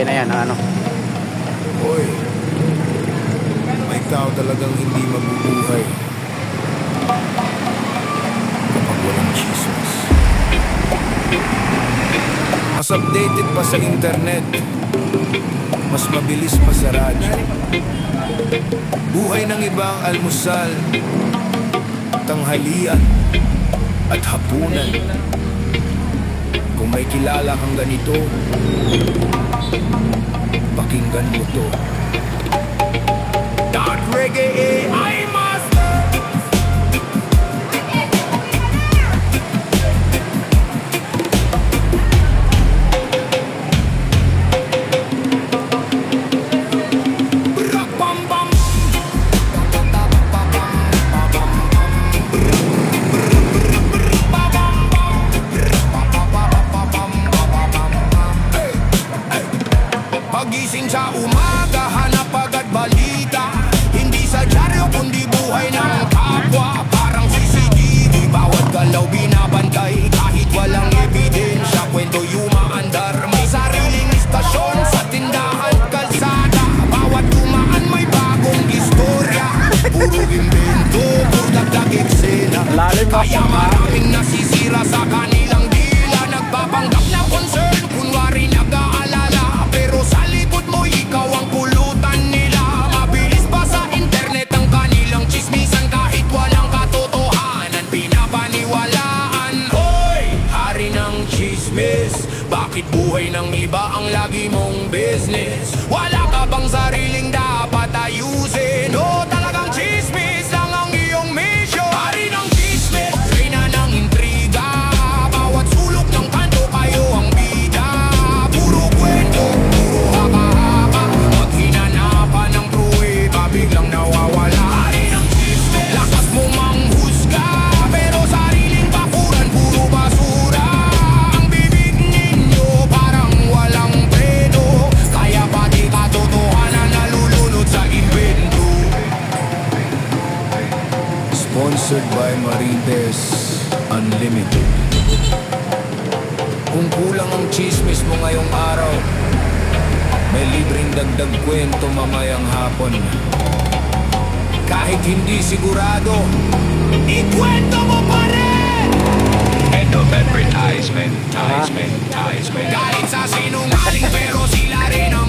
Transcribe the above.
na yan, ano. Hoy, may tao talagang hindi mabubuhay kapag walang chismis. Mas updated pa sa internet, mas mabilis pa sa radyo. Buhay ng ibang almusal, tanghalian at hapunan. Kung may kilala kang ganito, pakinggan mo to. Dark reggae, I must. Rock bam bam. Pagising sa umaga, hanap agad balita. Hindi sa dyaryo kundi buhay ng kapwa. Parang CCTV, bawat galaw binabantay. Kahit walang ebidensya, kwento yumaandar. May sariling istasyon sa tindahan, kalsada. Bawat dumaan may bagong istorya. Puro invento, puro dagdag eksena. Lalim mo. Kaya maraming nasisira sa kanilang dila. Nagpapanggap na concern, kunwari nag-aalala. Pero sa likod mo, ikaw ang pulutan nila. Mabilis pa sa internet ang kanilang chismisan. Kahit walang katotohanan, pinapaniwalaan. Hoy, hari ng chismis, bakit buhay ng iba ang lagi mong business? Wala ka bang sariling dapat ayusin? O talagang chismis lang ang iyong mission? Hari ng chismis, reyna ng intriga. Bawat sulok ng kanto kayo ang bida. Puro kwento, puro haka-haka. Pag hinanapan ng pruweba, biglang nawawala. Hari ng chismis, lakas mo manghusga, pero sariling bakuran, puro basura. Ang bibig ninyo parang walang preno. Kaya pati katotohanan nalulunod sa invento. Sponsored by Marites Unlimited. Kung kulang ang chismis mo ngayong araw, may libreng dagdag kwento mamayang hapon. Kahit hindi sigurado, ikwento mo pa rin! End of advertisement. Kahit sa sinungaling pero sila rin ang